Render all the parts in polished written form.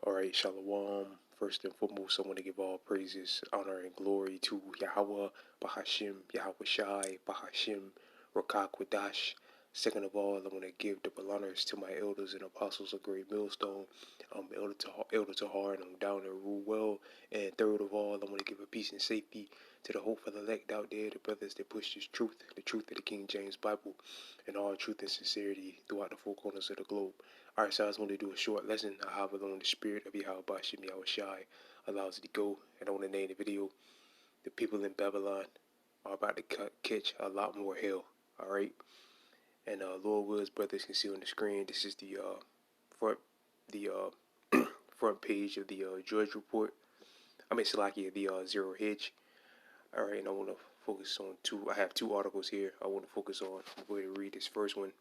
All right, Shalom. First and foremost, I want to give all praises, honor, and glory to Yahweh, Bahashim, Yahweh Shai, Bahashim, Rakakwadash. Second of all, I want to give double honors to my elders and apostles of Great Millstone, Elder Tahar, and I'm down there rule well. And third of all, I want to give a peace and safety to the hope for the elect out there, the brothers that push this truth, the truth of the King James Bible, and all truth and sincerity throughout the four corners of the globe. Alright, so I just want to do a short lesson on how alone the spirit of Yahweh Bashim Yahweh Shai allows it to go. And I want to name the video, The People in Babylon Are About to Catch a Lot More Hell. Alright? And Lord Woods, brothers can see on the screen, this is the front the front page of the Drudge Report. I mean Salakia, the Zero Hedge. Alright, and I want to focus on I have two articles here I want to focus on. I'm going to read this first one.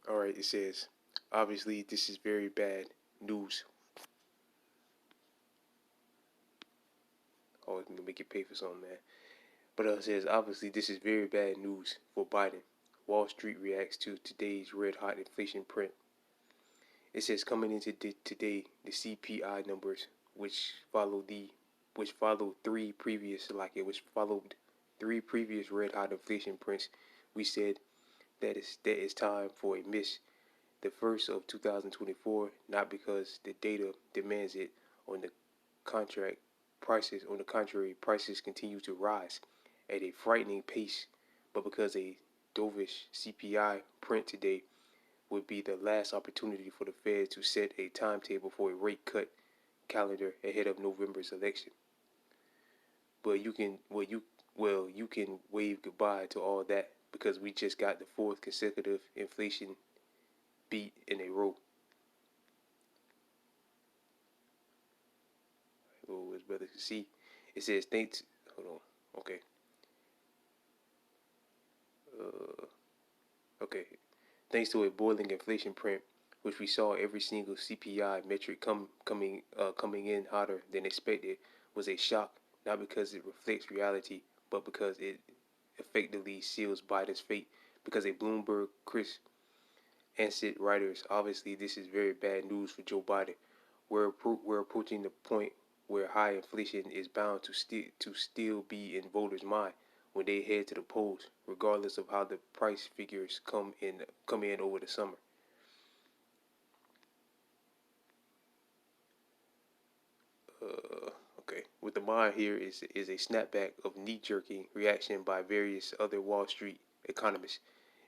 Alright, it says, obviously this is very bad news. Oh, it's gonna make you pay for something, man. But it says, obviously this is very bad news for Biden. Wall Street reacts to today's red-hot inflation print. It says, coming into today, the CPI numbers, which followed three previous red-hot inflation prints, we said that it's time for a miss. The first of 2024, not because the data demands it. On the contrary, prices continue to rise at a frightening pace, but because a dovish CPI print today would be the last opportunity for the Fed to set a timetable for a rate cut calendar ahead of November's election. But you can wave goodbye to all that because we just got the fourth consecutive inflation beat in a row. Oh, as brothers can see, it says hold on, okay. Okay. Thanks to a boiling inflation print, which we saw every single CPI metric coming in hotter than expected, was a shock, not because it reflects reality, but because it effectively seals Biden's fate. Because a Bloomberg Chris Ansett writers, obviously this is very bad news for Joe Biden. We're approaching the point where high inflation is bound to still be in voters' mind when they head to the polls, regardless of how the price figures come in over the summer. Okay, with the mind here is a snapback of knee-jerking reaction by various other Wall Street economists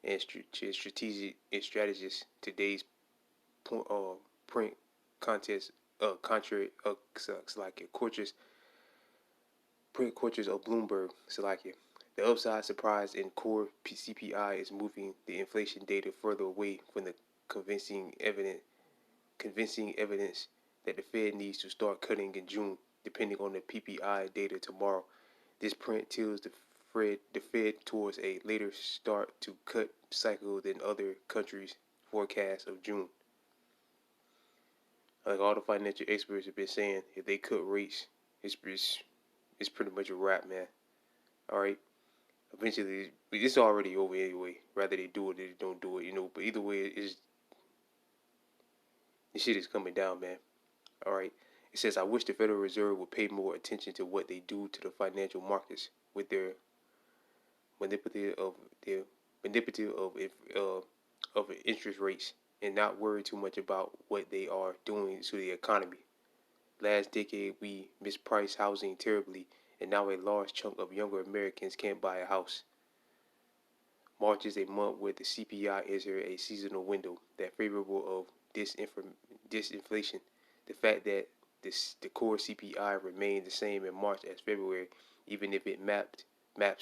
and strategists. Today's print contest like print quarters of Bloomberg Salakia. The upside surprise in core CPI is moving the inflation data further away from the convincing evidence that the Fed needs to start cutting in June, depending on the PPI data tomorrow. This print tilts the Fed towards a later start to cut cycle than other countries' forecast of June. Like all the financial experts have been saying, if they cut rates, it's pretty much a wrap, man. All right. Eventually, it's already over anyway. Whether they do it or they don't do it, But either way, this shit is coming down, man. All right. It says, I wish the Federal Reserve would pay more attention to what they do to the financial markets with their manipulative of interest rates, and not worry too much about what they are doing to the economy. Last decade, we mispriced housing terribly, and now a large chunk of younger Americans can't buy a house. March is a month where the CPI enters a seasonal window that favorable of disinflation. The fact that the core CPI remained the same in March as February, even if it maps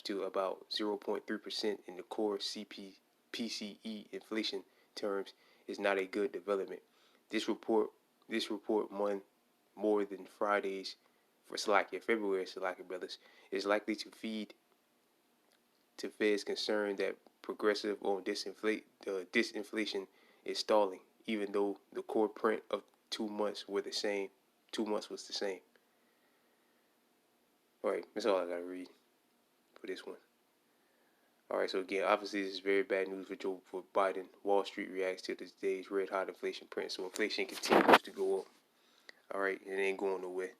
to about 0.3% in the core PCE inflation terms, is not a good development. This report won more than Friday's for February Salakia brothers, is likely to feed to Fed's concern that progressive on disinflation is stalling, even though the core print of 2 months were the same. 2 months was the same. All right, that's all I gotta read for this one. All right, so again, obviously this is very bad news for Biden. Wall Street reacts to today's red hot inflation print. So inflation continues to go up. All right, it ain't going nowhere.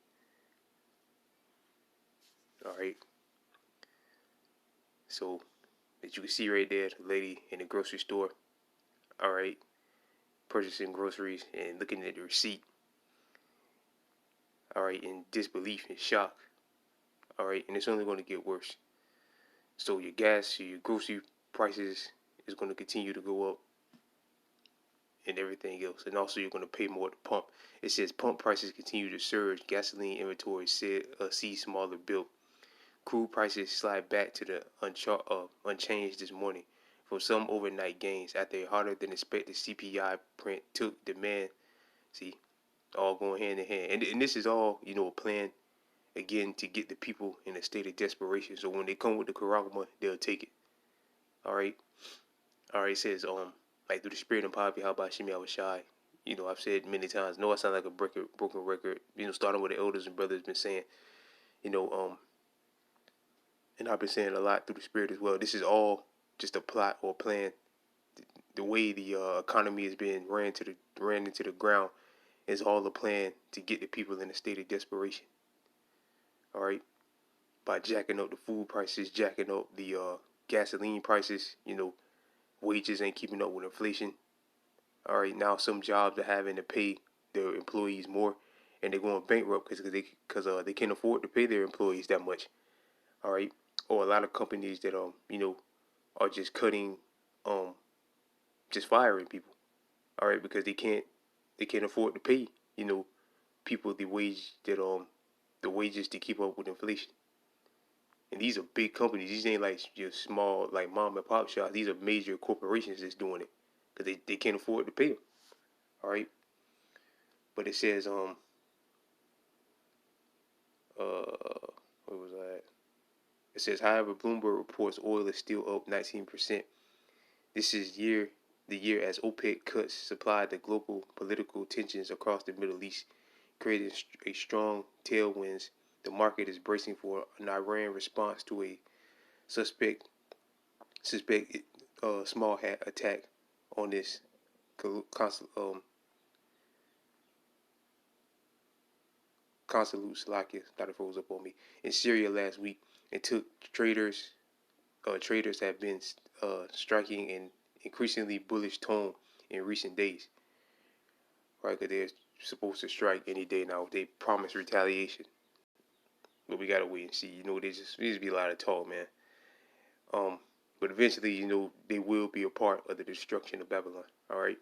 All right, so as you can see right there, the lady in the grocery store. All right, purchasing groceries and looking at the receipt. All right, in disbelief and shock. All right, and it's only going to get worse. So your gas, your grocery prices is going to continue to go up, and everything else. And also, you're going to pay more at the pump. It says pump prices continue to surge. Gasoline inventory see smaller build. Crude prices slide back to the unchanged this morning from some overnight gains after a harder than expected CPI print took demand. See, all going hand in hand. And this is all, a plan, again, to get the people in a state of desperation. So when they come with the Karagma, they'll take it. All right. All right. It says, like through the spirit and poverty, how about Shimi Awashai? I've said many times, no, I sound like a broken record, starting with the elders and brothers been saying, you know, and I've been saying a lot through the spirit as well. This is all just a plot or plan. The way the economy has been ran into the ground is all a plan to get the people in a state of desperation. All right, by jacking up the food prices, jacking up the gasoline prices. Wages ain't keeping up with inflation. All right, now some jobs are having to pay their employees more, and they're going bankrupt because they can't afford to pay their employees that much. All right, or a lot of companies that are just cutting, just firing people. All right, because they can't afford to pay people the wages to keep up with inflation. And these are big companies. These ain't like just small like mom and pop shops. These are major corporations that's doing it because they can't afford to pay them. All right, but it says where was I at? It says, however, Bloomberg reports oil is still up 19%. This is the year as OPEC cuts supply to global political tensions across the Middle East, creating a strong tailwinds. The market is bracing for an Iran response to a suspect small hat attack on this consulate Slovakia thought it froze up on me in Syria last week. It took traders have been striking an increasingly bullish tone in recent days, right? Because they're supposed to strike any day now. They promise retaliation, but we gotta wait and see. They just be a lot of talk, man. But eventually, they will be a part of the destruction of Babylon. All right,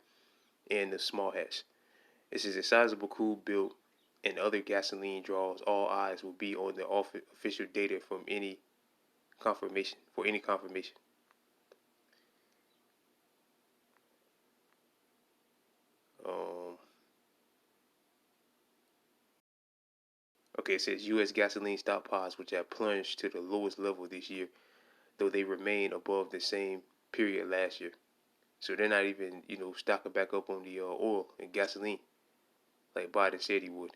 and the small hats. This is a sizable crude build and other gasoline draws. All eyes will be on the official data from any confirmation. Um, okay, it says U.S. gasoline stockpiles, which have plunged to the lowest level this year, though they remain above the same period last year. So they're not even, stocking back up on the oil and gasoline like Biden said he would.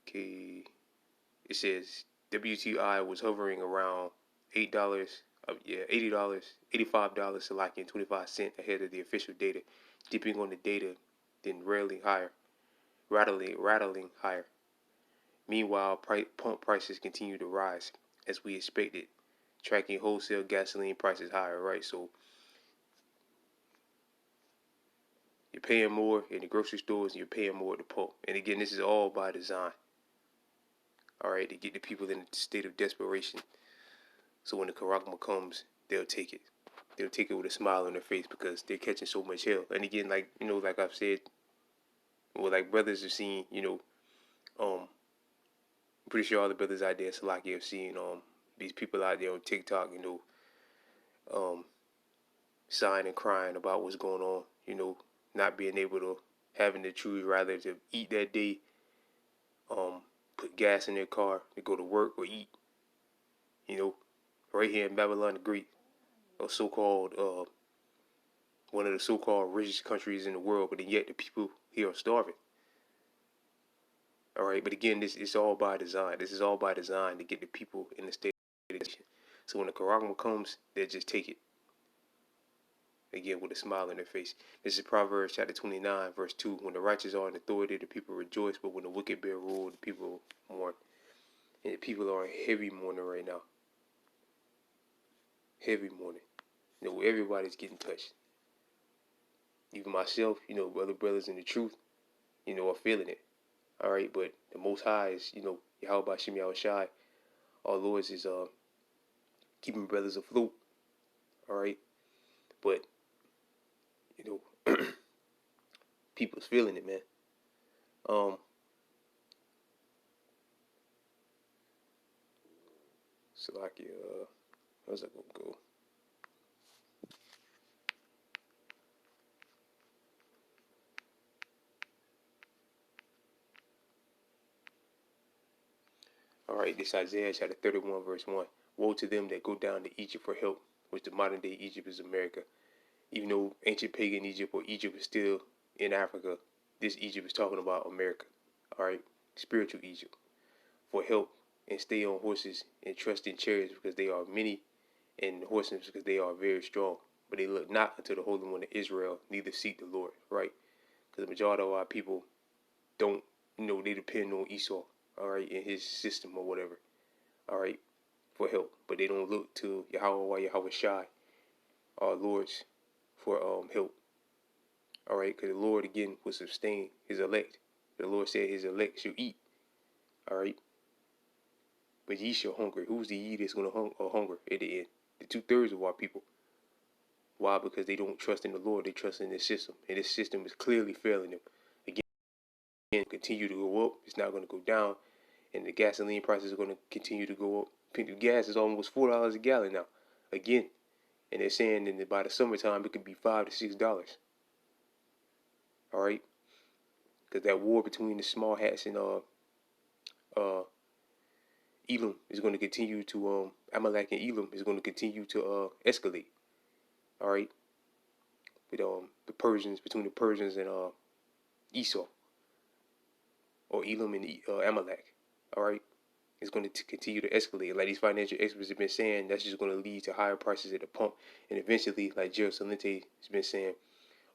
Okay, it says WTI was hovering around $8. $80, $85 to like in 25 cents ahead of the official data, dipping on the data, then rattling higher. Meanwhile, pump prices continue to rise as we expected, tracking wholesale gasoline prices higher. Right, so you're paying more in the grocery stores and you're paying more at the pump. And again, this is all by design. All right, to get the people in a state of desperation. So when the Karagma comes, they'll take it. They'll take it with a smile on their face because they're catching so much hell. And again, like I've said, well, like brothers have seen, I'm pretty sure all the brothers out there, Salaki, have seen these people out there on TikTok, sighing and crying about what's going on, not being able to having to choose rather to eat that day, put gas in their car to go to work or eat, right here in Babylon the Great, a so-called one of the so-called richest countries in the world, but yet the people here are starving. All right, but again, this is all by design. This is all by design to get the people in the state So when the Karagma comes, they'll just take it. Again, with a smile on their face. This is Proverbs chapter 29, verse 2. When the righteous are in authority, the people rejoice, but when the wicked bear rule, the people mourn. And the people are in heavy mourning right now. Heavy mourning. Everybody's getting touched. Even myself, other brothers in the truth, are feeling it. All right, but the Most High is, Yahweh Shem Yahushai, our Lord is keeping brothers afloat. All right, but people's feeling it, man. So like, how's that gonna go? All right, this Isaiah chapter 31, verse 1. Woe to them that go down to Egypt for help, which the modern day Egypt is America. Even though ancient pagan Egypt or Egypt is still in Africa, this Egypt is talking about America. All right, spiritual Egypt. For help and stay on horses and trust in chariots because they are many, and horses because they are very strong. But they look not unto the Holy One of Israel, neither seek the Lord. Right? Because the majority of our people don't, they depend on Esau. All right, in his system or whatever. All right, for help, but they don't look to Yahweh Shai, our Lord's, for help. All right, because the Lord again will sustain His elect. The Lord said His elect shall eat. All right, but ye shall hunger. Who's the ye that's going to hunger at the end? The 2/3 of our people. Why? Because they don't trust in the Lord. They trust in this system, and this system is clearly failing them. Again, continue to go up. It's not going to go down, and the gasoline prices are going to continue to go up. The gas is almost $4 a gallon now. Again, and they're saying that by the summertime it could be $5 to $6. All right, because that war between the small hats and Elam is going to continue to Amalek and Elam is going to continue to escalate. All right, with the Persians, between the Persians and Esau, or Elam and Amalek. All right, it's going to continue to escalate. And like these financial experts have been saying, that's just going to lead to higher prices at the pump, and eventually, like Gerald Salente has been saying,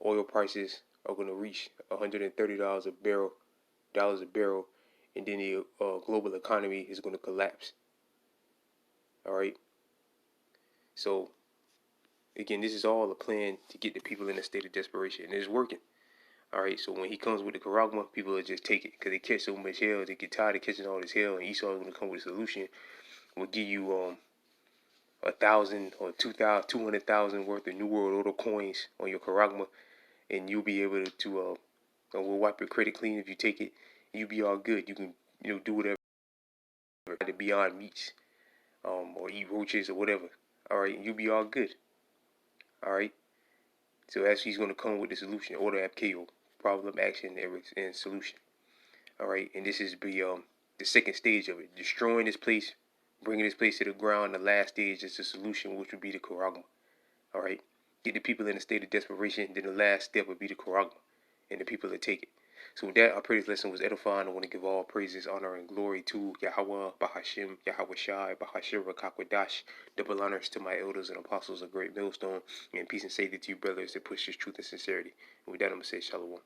oil prices are going to reach $130 a barrel, and then the global economy is going to collapse. All right. So again, this is all a plan to get the people in a state of desperation, and it's working. All right. So when he comes with the Karagma, people will just take it because they catch so much hell, they get tired of catching all this hell, and Esau is going to come with a solution. We'll give you 1,000 or 2,000, 200,000 worth of New World Order coins on your Karagma, and you'll be able to we'll wipe your credit clean if you take it. You'll be all good. You can do whatever, the Beyond Meats, or eat roaches or whatever. All right, you'll be all good. All right. So as he's going to come with the solution, order APKO, problem, action, and solution. All right, and this is the second stage of it, destroying this place, bringing this place to the ground. The last stage is the solution, which would be the Karagma. All right, get the people in a state of desperation. Then the last step would be the Karagma, and the people that take it. So with that, I pray this lesson was edifying. I want to give all praises, honor, and glory to Yahweh, Bahashim, Yahweh Shai, Bahashim, Rakakwadash. Double honors to my elders and apostles of Great Millstone. And peace and safety to you, brothers, that push this truth and sincerity. And with that, I'm going to say shalom.